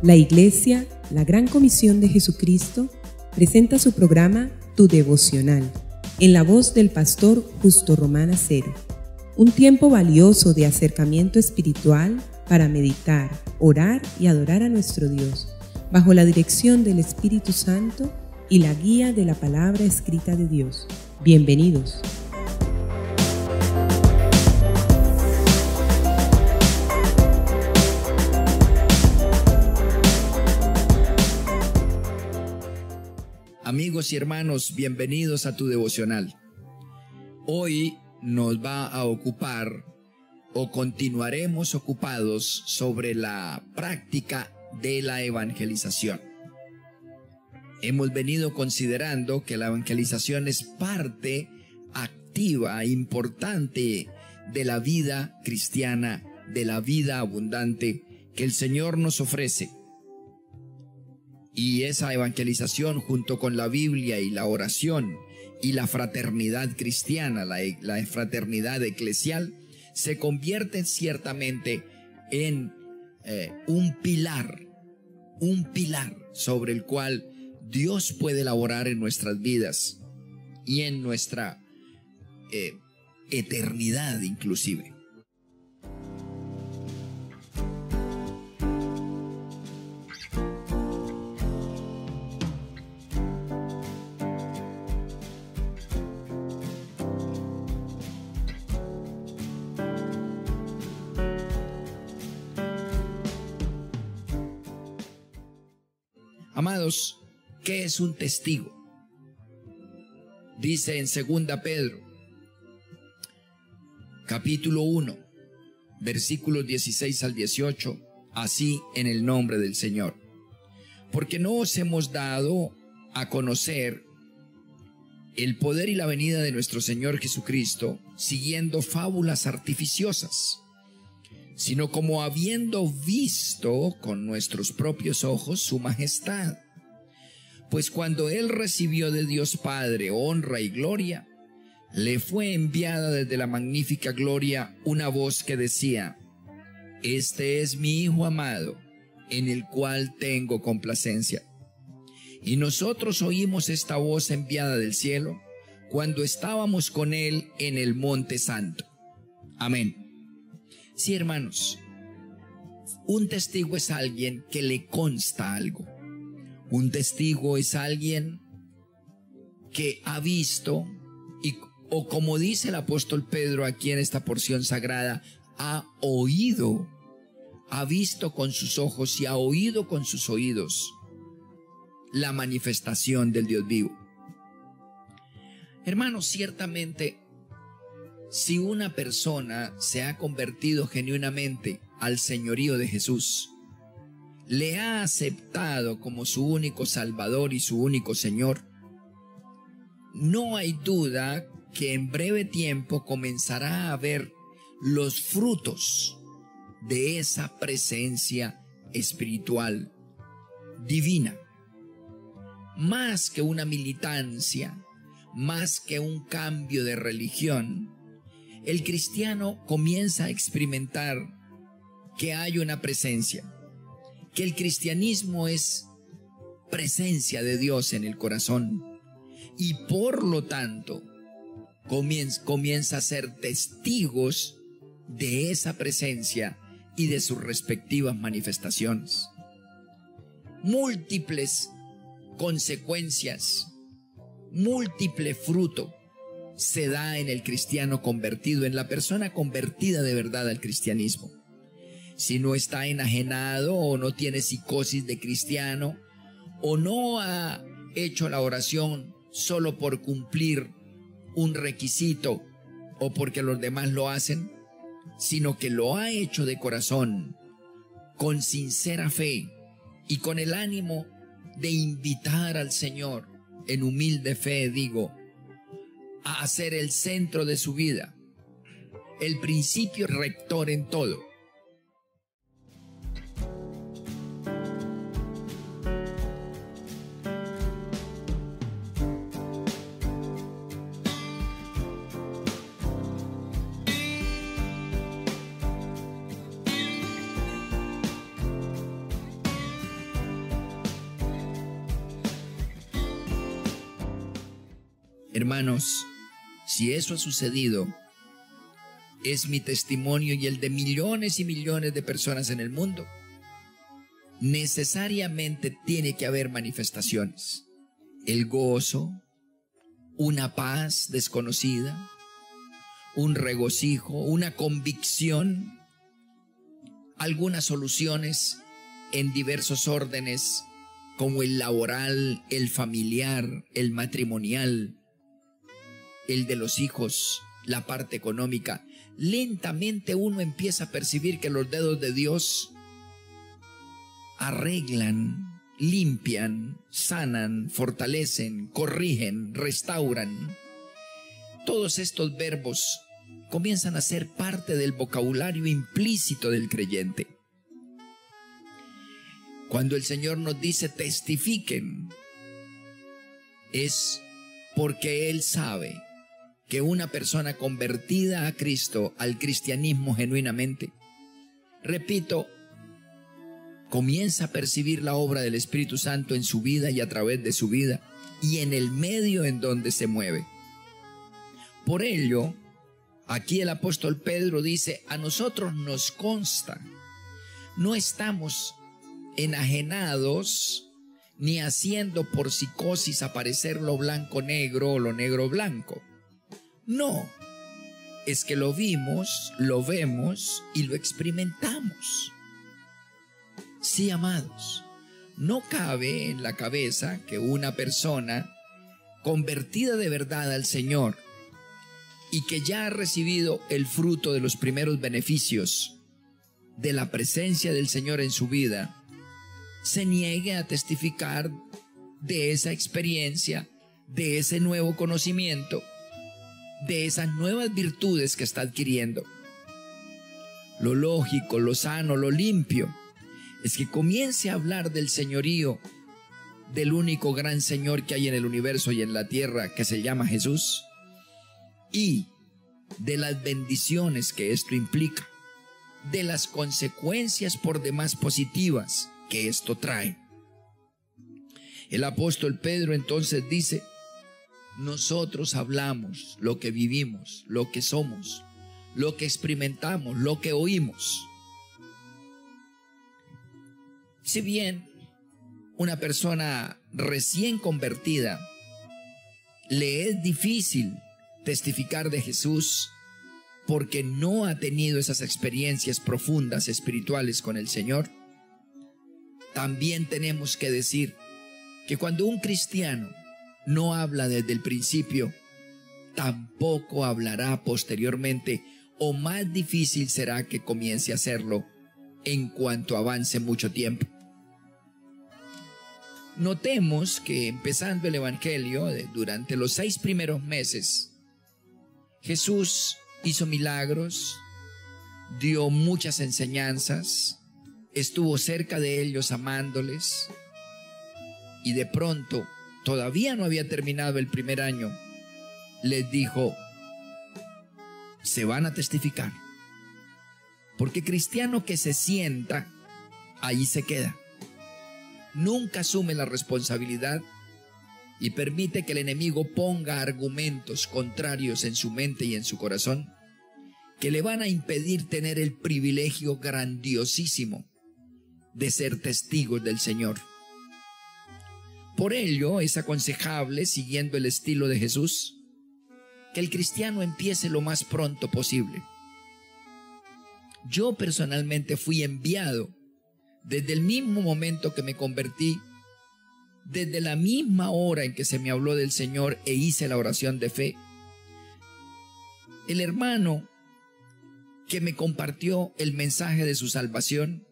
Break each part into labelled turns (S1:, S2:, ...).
S1: La Iglesia, la Gran Comisión de Jesucristo, presenta su programa Tu Devocional, en la voz del pastor Justo Román Acero. Un tiempo valioso de acercamiento espiritual para meditar, orar y adorar a nuestro Dios, bajo la dirección del Espíritu Santo y la guía de la palabra escrita de Dios. Bienvenidos.
S2: Amigos y hermanos, bienvenidos a Tu Devocional. Hoy nos va a ocupar o continuaremos ocupados sobre la práctica de la evangelización. Hemos venido considerando que la evangelización es parte activa, importante de la vida cristiana, de la vida abundante que el Señor nos ofrece. Y esa evangelización, junto con la Biblia y la oración y la fraternidad cristiana, la fraternidad eclesial, se convierten ciertamente en un pilar sobre el cual Dios puede laborar en nuestras vidas y en nuestra eternidad inclusive. Amados, ¿qué es un testigo? Dice en 2 Pedro, capítulo 1, versículos 16 al 18, así en el nombre del Señor. Porque no os hemos dado a conocer el poder y la venida de nuestro Señor Jesucristo siguiendo fábulas artificiosas, sino como habiendo visto con nuestros propios ojos su majestad. Pues cuando Él recibió de Dios Padre honra y gloria, le fue enviada desde la magnífica gloria una voz que decía: Este es mi Hijo amado, en el cual tengo complacencia. Y nosotros oímos esta voz enviada del cielo cuando estábamos con Él en el Monte Santo. Amén. Sí, hermanos, un testigo es alguien que le consta algo. Un testigo es alguien que ha visto, o como dice el apóstol Pedro aquí en esta porción sagrada, ha oído, ha visto con sus ojos y ha oído con sus oídos la manifestación del Dios vivo. Hermanos, ciertamente, si una persona se ha convertido genuinamente al señorío de Jesús, le ha aceptado como su único Salvador y su único Señor, no hay duda que en breve tiempo comenzará a ver los frutos de esa presencia espiritual divina. Más que una militancia, más que un cambio de religión, el cristiano comienza a experimentar que hay una presencia, que el cristianismo es presencia de Dios en el corazón y por lo tanto comienza a ser testigos de esa presencia y de sus respectivas manifestaciones. Múltiples consecuencias, múltiple fruto se da en el cristiano convertido, en la persona convertida de verdad al cristianismo. Si no está enajenado o no tiene psicosis de cristiano o no ha hecho la oración solo por cumplir un requisito o porque los demás lo hacen, sino que lo ha hecho de corazón, con sincera fe y con el ánimo de invitar al Señor, en humilde fe digo, a hacer el centro de su vida, el principio rector en todo. Hermanos, si eso ha sucedido, es mi testimonio y el de millones y millones de personas en el mundo. Necesariamente tiene que haber manifestaciones. El gozo, una paz desconocida, un regocijo, una convicción, algunas soluciones en diversos órdenes, como el laboral, el familiar, el matrimonial, el de los hijos, la parte económica. Lentamente uno empieza a percibir que los dedos de Dios arreglan, limpian, sanan, fortalecen, corrigen, restauran. Todos estos verbos comienzan a ser parte del vocabulario implícito del creyente. Cuando el Señor nos dice testifiquen, es porque Él sabe que una persona convertida a Cristo, al cristianismo genuinamente, repito, comienza a percibir la obra del Espíritu Santo en su vida y a través de su vida y en el medio en donde se mueve. Por ello, aquí el apóstol Pedro dice, a nosotros nos consta, no estamos enajenados ni haciendo por psicosis aparecer lo blanco negro o lo negro blanco. No, es que lo vimos, lo vemos y lo experimentamos. Sí, amados, no cabe en la cabeza que una persona convertida de verdad al Señor y que ya ha recibido el fruto de los primeros beneficios de la presencia del Señor en su vida, se niegue a testificar de esa experiencia, de ese nuevo conocimiento, de esas nuevas virtudes que está adquiriendo. Lo lógico, lo sano, lo limpio, es que comience a hablar del señorío del único gran Señor que hay en el universo y en la tierra, que se llama Jesús, y de las bendiciones que esto implica, de las consecuencias por demás positivas que esto trae. El apóstol Pedro entonces dice, nosotros hablamos lo que vivimos, lo que somos, lo que experimentamos, lo que oímos. Si bien una persona recién convertida le es difícil testificar de Jesús porque no ha tenido esas experiencias profundas espirituales con el Señor, también tenemos que decir que cuando un cristiano no habla desde el principio, tampoco hablará posteriormente, o más difícil será que comience a hacerlo en cuanto avance mucho tiempo. Notemos que empezando el Evangelio, durante los 6 primeros meses, Jesús hizo milagros, dio muchas enseñanzas, estuvo cerca de ellos amándoles, y de pronto, todavía no había terminado el primer año, les dijo, se van a testificar, porque cristiano que se sienta, ahí se queda. Nunca asume la responsabilidad y permite que el enemigo ponga argumentos contrarios en su mente y en su corazón que le van a impedir tener el privilegio grandiosísimo de ser testigos del Señor. Por ello es aconsejable, siguiendo el estilo de Jesús, que el cristiano empiece lo más pronto posible. Yo personalmente fui enviado desde el mismo momento que me convertí, desde la misma hora en que se me habló del Señor e hice la oración de fe. El hermano que me compartió el mensaje de su salvación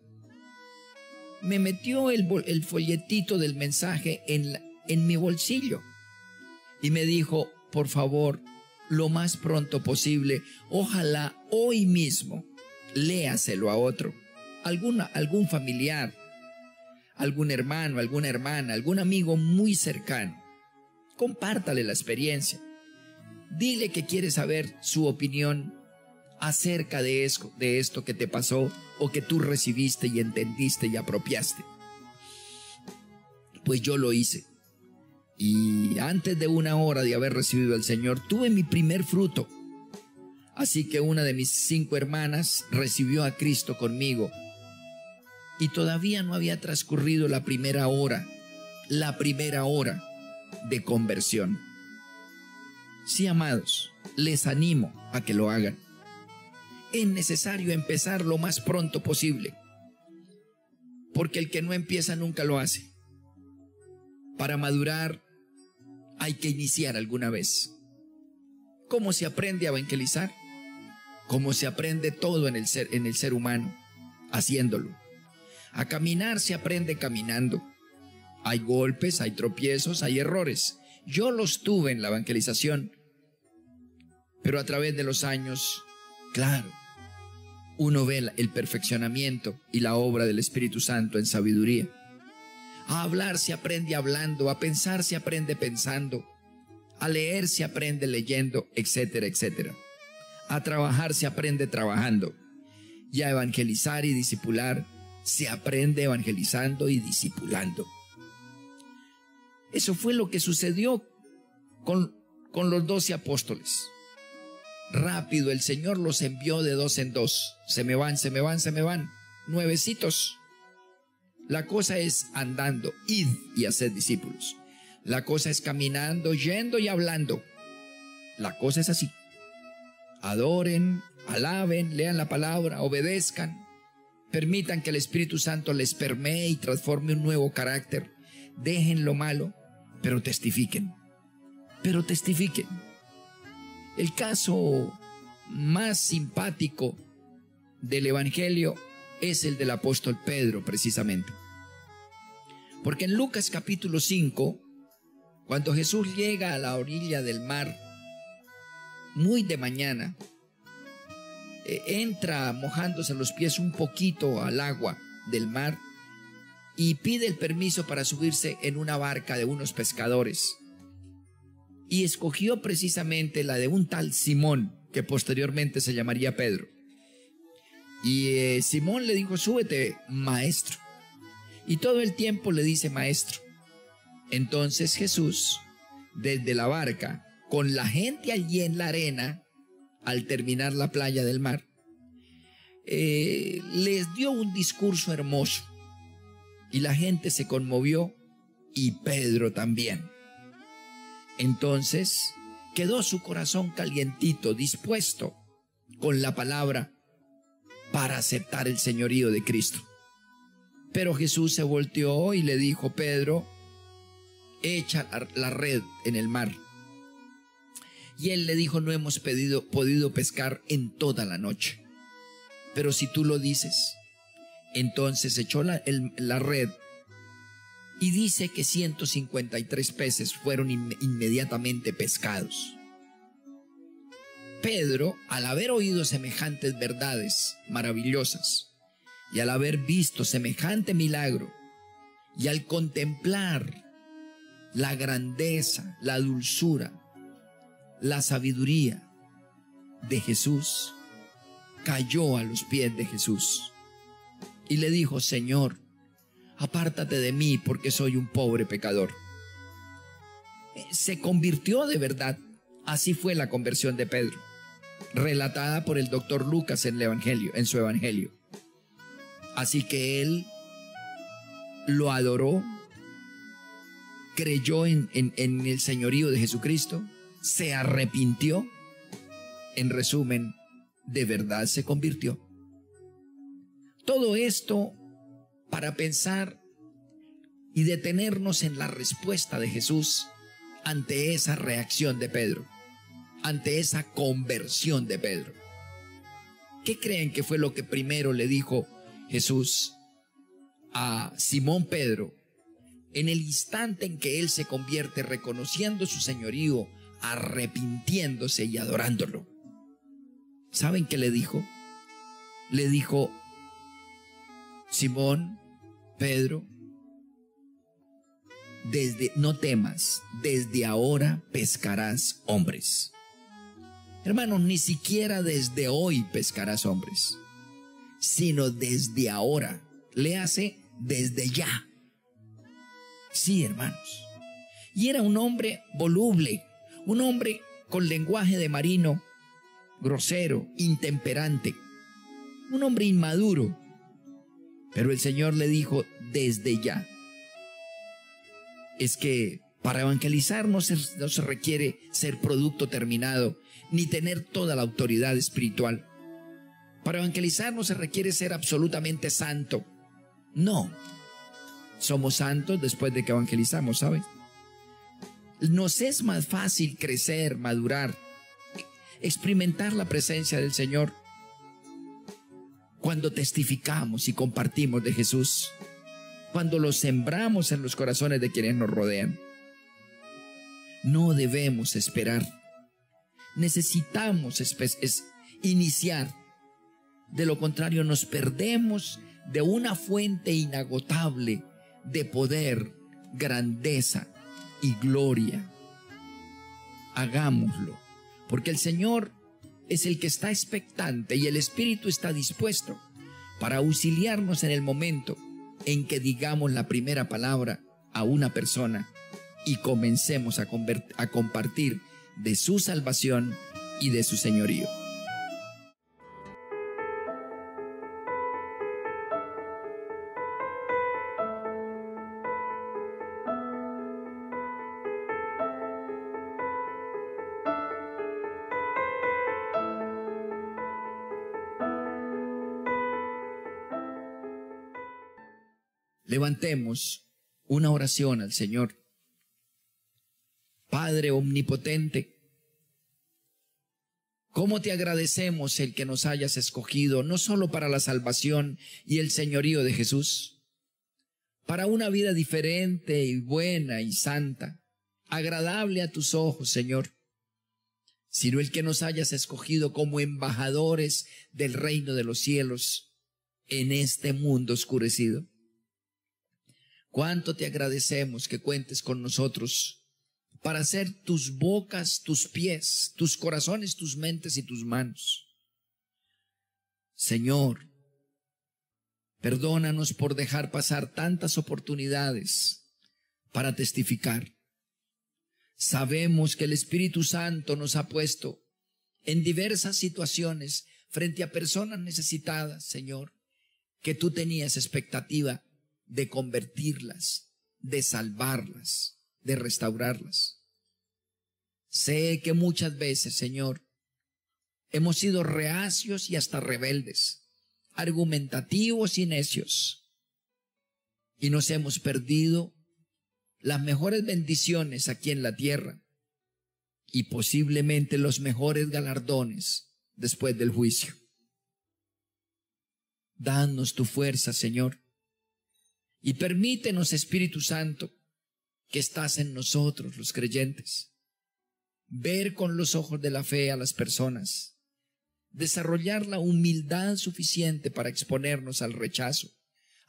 S2: me metió el folletito del mensaje en mi bolsillo y me dijo, por favor, lo más pronto posible, ojalá hoy mismo, léaselo a otro, algún familiar, algún hermano, alguna hermana, algún amigo muy cercano. Compártale la experiencia. Dile que quieres saber su opinión acerca de esto que te pasó o que tú recibiste y entendiste y apropiaste. Pues yo lo hice. Y antes de 1 hora de haber recibido al Señor, tuve mi primer fruto. Así que una de mis 5 hermanas recibió a Cristo conmigo. Y todavía no había transcurrido la primera hora de conversión. Sí, amados, les animo a que lo hagan. Es necesario empezar lo más pronto posible, porque el que no empieza nunca lo hace. Para madurar hay que iniciar alguna vez. ¿Cómo se aprende a evangelizar? Como se aprende todo en el ser humano, haciéndolo. A caminar se aprende caminando. Hay golpes, hay tropiezos, hay errores. Yo los tuve en la evangelización, pero a través de los años, claro, uno ve el perfeccionamiento y la obra del Espíritu Santo en sabiduría. A hablar se aprende hablando, a pensar se aprende pensando, a leer se aprende leyendo, etcétera, etcétera. A trabajar se aprende trabajando, y a evangelizar y discipular se aprende evangelizando y discipulando. Eso fue lo que sucedió con los 12 apóstoles. Rápido el Señor los envió de 2 en 2. Se me van, 9citos. La cosa es andando, id y haced discípulos. La cosa es caminando, yendo y hablando. La cosa es así. Adoren, alaben, lean la palabra, obedezcan. Permitan que el Espíritu Santo les permee y transforme un nuevo carácter. Dejen lo malo, pero testifiquen. El caso más simpático del Evangelio es el del apóstol Pedro, precisamente. Porque en Lucas capítulo 5, cuando Jesús llega a la orilla del mar, muy de mañana, entra mojándose los pies un poquito al agua del mar y pide el permiso para subirse en una barca de unos pescadores. Y escogió precisamente la de un tal Simón, que posteriormente se llamaría Pedro. Y Simón le dijo: súbete, maestro. Y todo el tiempo le dice maestro. Entonces Jesús, desde la barca, con la gente allí en la arena, al terminar la playa del mar, les dio un discurso hermoso. Y la gente se conmovió, y Pedro también. Entonces quedó su corazón calientito, dispuesto con la palabra para aceptar el señorío de Cristo. Pero Jesús se volteó y le dijo: Pedro, echa la red en el mar. Y él le dijo: no hemos podido pescar en toda la noche, pero si tú lo dices. Entonces echó la red, y dice que 153 peces fueron inmediatamente pescados. Pedro, al haber oído semejantes verdades maravillosas, y al haber visto semejante milagro, y al contemplar la grandeza, la dulzura, la sabiduría de Jesús, cayó a los pies de Jesús y le dijo: Señor, apártate de mí, porque soy un pobre pecador. Se convirtió de verdad. Así fue la conversión de Pedro, relatada por el doctor Lucas en su evangelio. Así que él lo adoró, creyó en el señorío de Jesucristo, se arrepintió. En resumen, de verdad se convirtió. Todo esto para pensar y detenernos en la respuesta de Jesús ante esa reacción de Pedro, ante esa conversión de Pedro. ¿Qué creen que fue lo que primero le dijo Jesús a Simón Pedro en el instante en que él se convierte, reconociendo su señorío, arrepintiéndose y adorándolo? ¿Saben qué le dijo? Le dijo: Simón, Pedro, no temas, desde ahora pescarás hombres. Hermanos, ni siquiera desde hoy pescarás hombres, sino desde ahora. Léase, desde ya. Sí, hermanos. Y era un hombre voluble, un hombre con lenguaje de marino, grosero, intemperante, un hombre inmaduro. Pero el Señor le dijo desde ya, es que para evangelizar no se requiere ser producto terminado, ni tener toda la autoridad espiritual. Para evangelizar no se requiere ser absolutamente santo. No, somos santos después de que evangelizamos, ¿sabes? Nos es más fácil crecer, madurar, experimentar la presencia del Señor cuando testificamos y compartimos de Jesús, cuando lo sembramos en los corazones de quienes nos rodean. No debemos esperar. Necesitamos iniciar. De lo contrario, nos perdemos de una fuente inagotable de poder, grandeza y gloria. Hagámoslo, porque el Señor es el que está expectante y el Espíritu está dispuesto para auxiliarnos en el momento en que digamos la primera palabra a una persona y comencemos a compartir de su salvación y de su señorío. Levantemos una oración al Señor. Padre omnipotente, ¿cómo te agradecemos el que nos hayas escogido no solo para la salvación y el señorío de Jesús, para una vida diferente y buena y santa, agradable a tus ojos, Señor, sino el que nos hayas escogido como embajadores del reino de los cielos en este mundo oscurecido? Cuánto te agradecemos que cuentes con nosotros para ser tus bocas, tus pies, tus corazones, tus mentes y tus manos. Señor, perdónanos por dejar pasar tantas oportunidades para testificar. Sabemos que el Espíritu Santo nos ha puesto en diversas situaciones frente a personas necesitadas, Señor, que tú tenías expectativa de convertirlas, de salvarlas, de restaurarlas. Sé que muchas veces, Señor, hemos sido reacios y hasta rebeldes, argumentativos y necios, y nos hemos perdido las mejores bendiciones aquí en la tierra y posiblemente los mejores galardones después del juicio. Danos tu fuerza, Señor, y permítenos, Espíritu Santo, que estás en nosotros los creyentes, ver con los ojos de la fe a las personas, desarrollar la humildad suficiente para exponernos al rechazo,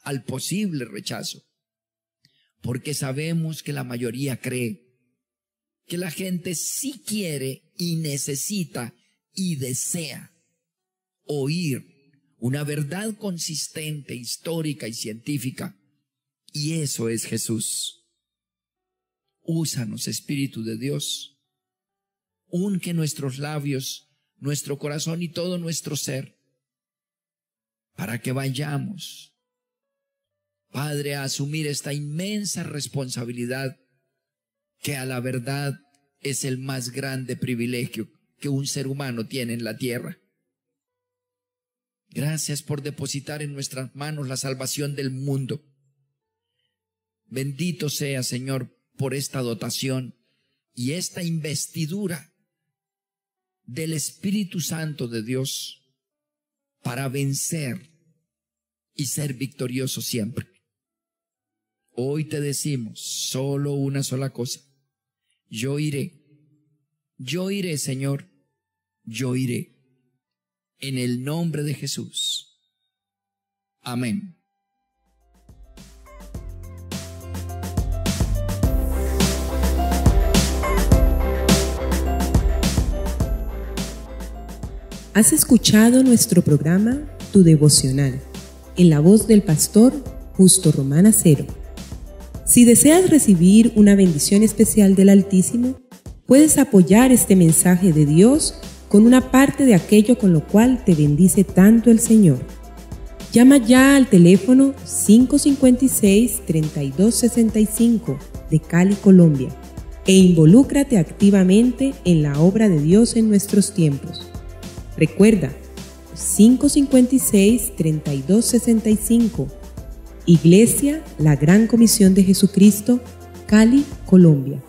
S2: al posible rechazo, porque sabemos que la mayoría cree, que la gente sí quiere y necesita y desea oír una verdad consistente, histórica y científica, y eso es Jesús. Úsanos, Espíritu de Dios. Unge nuestros labios, nuestro corazón y todo nuestro ser, para que vayamos, Padre, a asumir esta inmensa responsabilidad que a la verdad es el más grande privilegio que un ser humano tiene en la tierra. Gracias por depositar en nuestras manos la salvación del mundo. Bendito sea, Señor, por esta dotación y esta investidura del Espíritu Santo de Dios para vencer y ser victorioso siempre. Hoy te decimos solo una sola cosa: yo iré, Señor, yo iré, en el nombre de Jesús. Amén.
S1: Has escuchado nuestro programa Tu Devocional, en la voz del pastor Justo Román Acero. Si deseas recibir una bendición especial del Altísimo, puedes apoyar este mensaje de Dios con una parte de aquello con lo cual te bendice tanto el Señor. Llama ya al teléfono 556-3265 de Cali, Colombia, e involúcrate activamente en la obra de Dios en nuestros tiempos. Recuerda, 556-3265, Iglesia La Gran Comisión de Jesucristo, Cali, Colombia.